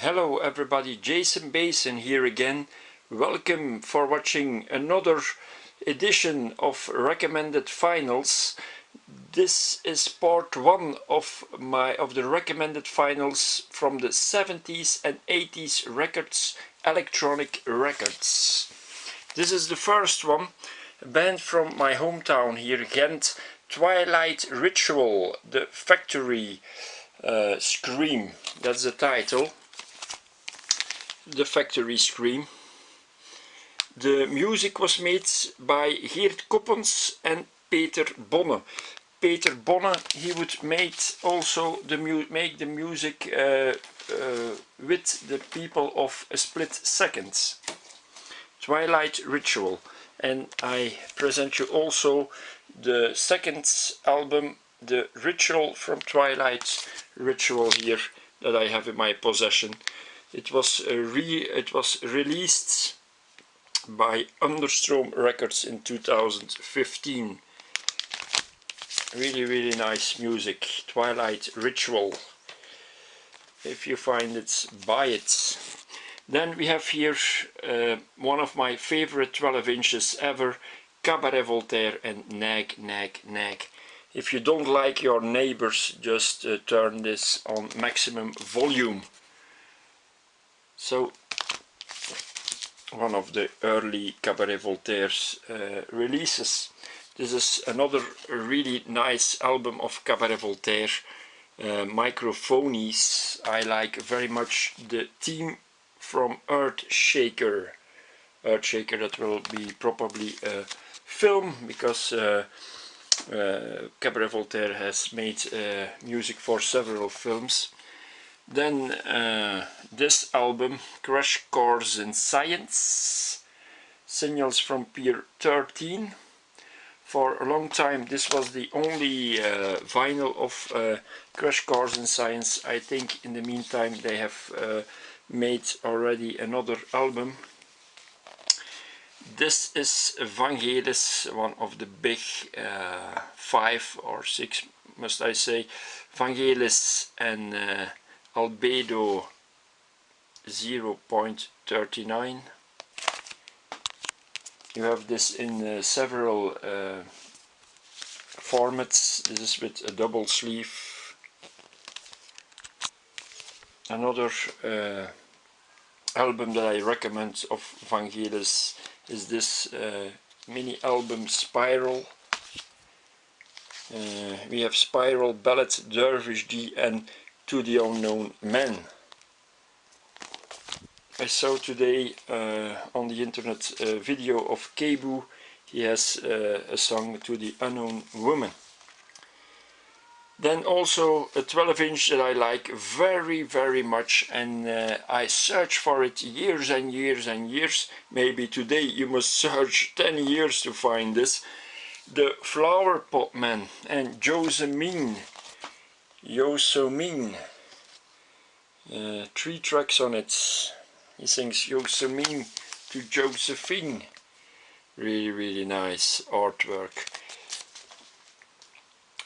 Hello everybody, Jason Basson here again. Welcome for watching another edition of Recommended Finals. This is part 1 of the recommended finals from the 70s and 80s records, electronic records. This is the first one, a band from my hometown here, Ghent, Twilight Ritual, the Factory Scream, that's the title. The Factory Scream. The music was made by Geert Koppens and Peter Bonne. Peter Bonne, he would make the music with the people of A Split Second. Twilight Ritual. And I present you also the second album, The Ritual from Twilight Ritual here, that I have in my possession. It was released by Understroom Records in 2015. Really nice music. Twilight Ritual. If you find it, buy it. Then we have here one of my favorite 12 inches ever, Cabaret Voltaire and Nag Nag Nag. If you don't like your neighbors, just turn this on maximum volume. So, one of the early Cabaret Voltaire's releases. This is another really nice album of Cabaret Voltaire, Microphonies. I like very much the theme from Earthshaker. Earthshaker, that will be probably a film, because Cabaret Voltaire has made music for several films. Then this album, Crash Course in Science, Signals from Pier 13. For a long time this was the only vinyl of Crash Course in Science. I think in the meantime they have made already another album. This is Vangelis, one of the big 5 or 6, must I say, Vangelis and Albedo 0.39. You have this in several formats. This is with a double sleeve. Another album that I recommend of Vangelis is this mini album Spiral. We have Spiral, Ballad, Dervish D and To the Unknown Man. I saw today on the internet a video of Kebu. He has a song, To the Unknown Woman. Then also a 12 inch that I like very much, and I search for it years and years. Maybe today you must search 10 years to find this. The Flower Pot Man and Josephine. 3 tracks on it. He sings Yosemite to Josephine. Really nice artwork.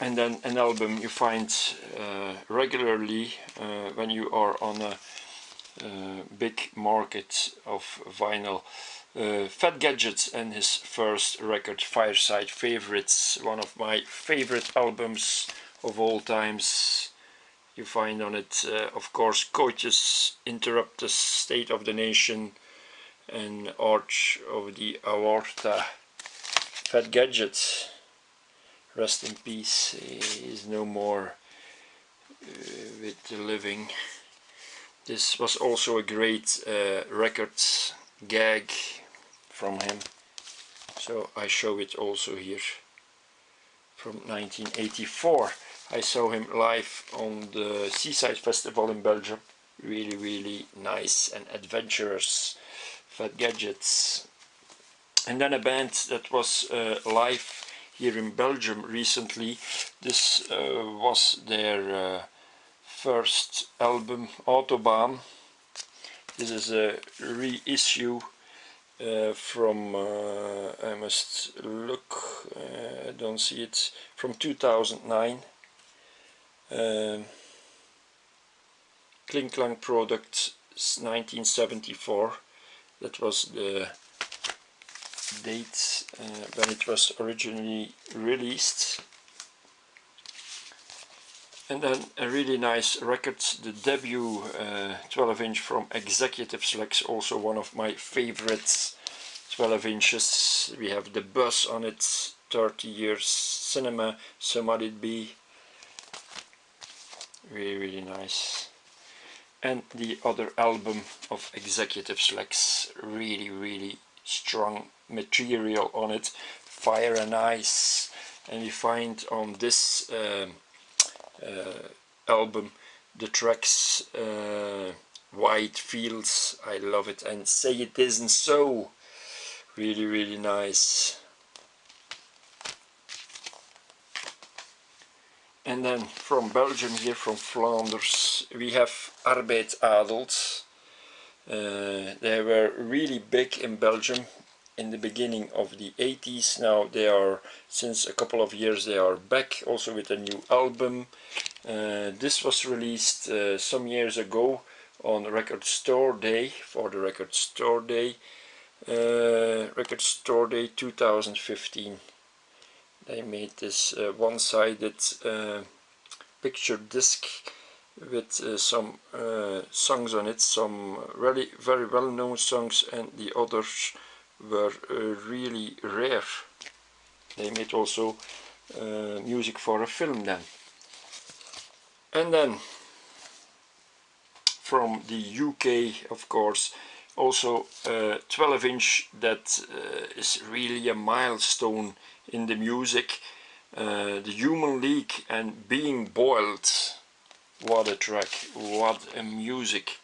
And then an album you find regularly when you are on a big market of vinyl. Fat Gadget and his first record, Fireside Favorites, one of my favorite albums of all times. You find on it, of course, Coaches, Interruptus, State of the Nation, and Arch of the Aorta. Fat Gadget, rest in peace, he is no more with the living. This was also a great record gag from him, so I show it also here, from 1984. I saw him live on the Seaside Festival in Belgium. Really nice and adventurous. Fat Gadgets. And then a band that was live here in Belgium recently. This was their first album, Autobahn. This is a reissue from, I must look, I don't see it, from 2009. Kling Klang product 1974. That was the date when it was originally released. And then a really nice record, the debut 12-inch from Executive Selects, also one of my favorites 12 inches. We have the Buzz on it, 30 years cinema, so might it be. Really nice. And the other album of Executive Selects, really strong material on it, Fire and Ice. And you find on this album the tracks White Fields, I love it, and Say It Isn't So, really nice. And then from Belgium, here from Flanders, we have Arbeid Adelt. They were really big in Belgium in the beginning of the 80s. Now they are, since a couple of years, they are back also with a new album. This was released some years ago on Record Store Day, for the Record Store Day 2015. They made this one-sided picture disc with some songs on it, some really very well-known songs, and the others were really rare. They made also music for a film then. And then from the UK, of course, also a 12-inch that is really a milestone in the music, the Human League and Being Boiled. What a track, what a music.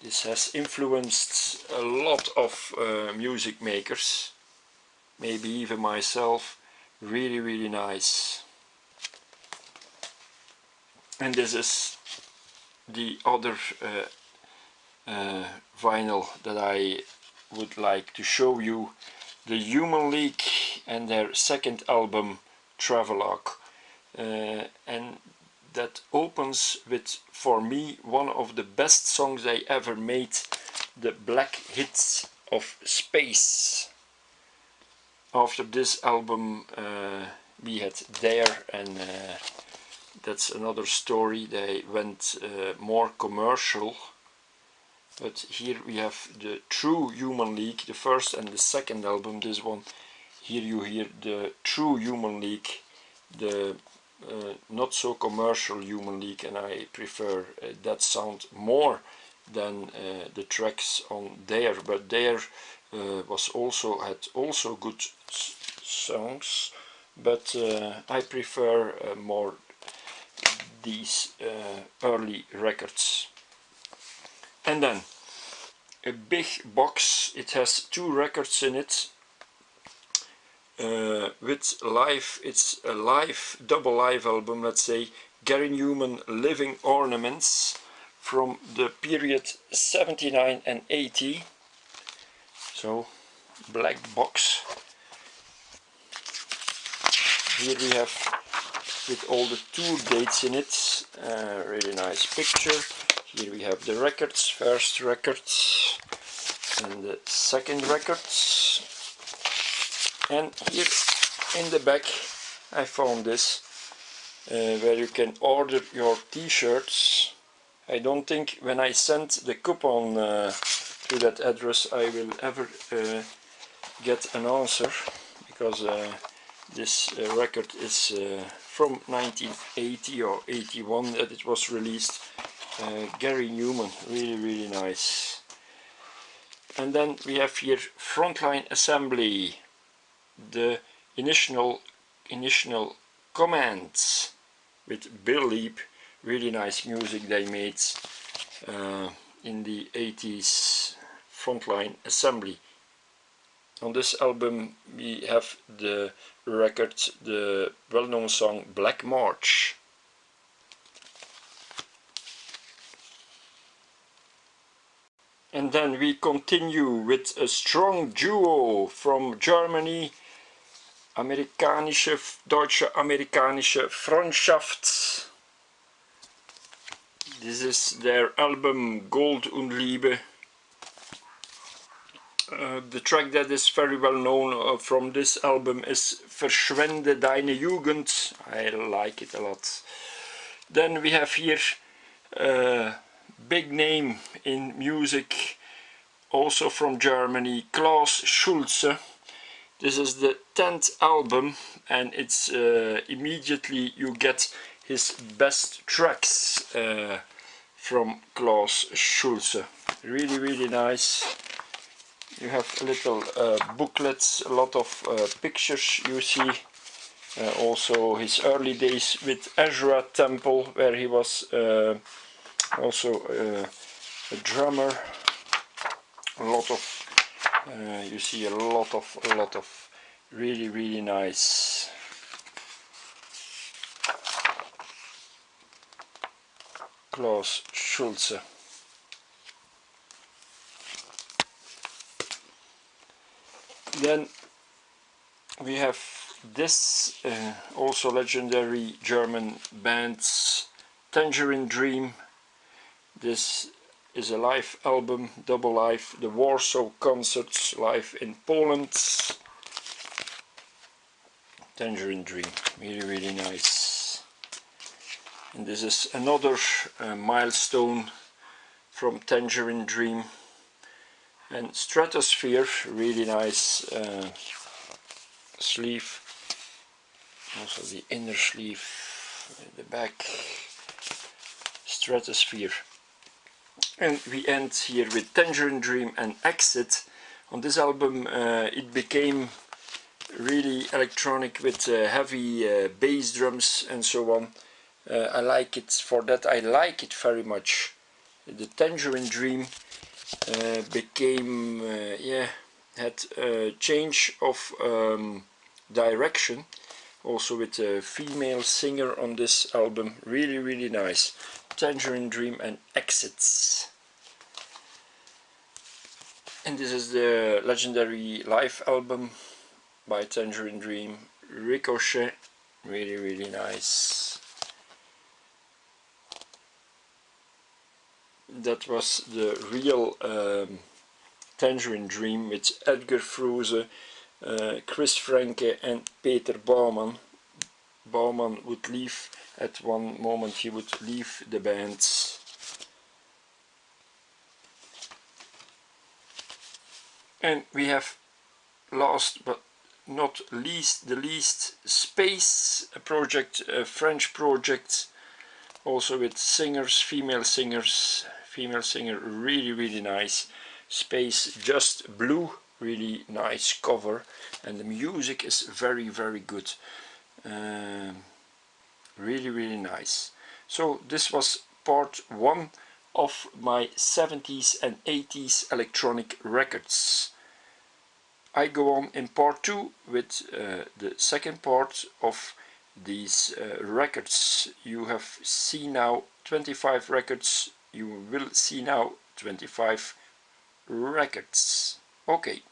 This has influenced a lot of music makers, maybe even myself. Really nice. And this is the other vinyl that I would like to show you, the Human League and their second album, Travelogue. And that opens with, for me, one of the best songs they ever made, the Black Hits of Space. After this album we had Dare, and that's another story. They went more commercial. But here we have the true Human League, the first and the second album. This one, here you hear the true Human League, the not so commercial Human League, and I prefer that sound more than the tracks on Dare. But Dare was had also good songs, but I prefer more these early records. And then a big box, it has 2 records in it with live, it's a live, double live album, let's say, Gary Newman Living Ornaments from the period 79 and 80. So, black box. Here we have with all the tour dates in it, really nice picture. Here we have the records, first records and the second records. And here in the back I found this, where you can order your t-shirts. I don't think when I send the coupon to that address I will ever get an answer, because this record is from 1980 or 81 that it was released. Gary Newman, really nice. And then we have here Frontline Assembly, the initial commands with Bill Leap. Really nice music they made in the 80s. Frontline Assembly. On this album we have the record, the well-known song Black March. And then we continue with a strong duo from Germany, deutsche-amerikanische Freundschaft. This is their album Gold und Liebe. The track that is very well known from this album is Verschwende deine Jugend. I like it a lot. Then we have here a big name in music, also from Germany, Klaus Schulze. This is the 10th album, and it's immediately you get his best tracks from Klaus Schulze. Really nice. You have little booklets, a lot of pictures you see. Also his early days with Ezra Temple, where he was also a drummer. A lot of you see a lot of really nice. Klaus Schulze. Then we have this also legendary German band, Tangerine Dream. This is a live album, double live, the Warsaw concerts live in Poland. Tangerine Dream, really nice. And this is another milestone from Tangerine Dream. And Stratosphere, really nice sleeve, also the inner sleeve, the back, Stratosphere. And we end here with Tangerine Dream and Exit. On this album it became really electronic with heavy bass drums and so on. I like it, for that I like it very much. The Tangerine Dream became, had a change of direction, also with a female singer on this album. Really nice. Tangerine Dream and Exits. And this is the legendary live album by Tangerine Dream, Ricochet. Really nice. That was the real Tangerine Dream with Edgar Froese, Chris Franke and Peter Baumann. Baumann would leave at one moment, he would leave the band. And we have, last but not least, Space, a project, a French project, also with singers, female singer, really nice. Space Just Blue, really nice cover, and the music is very good. Really nice. So this was part 1 of my 70s and 80s electronic records. I go on in part 2 with the second part of these records. You have seen now 25 records, you will see now 25 records. Okay.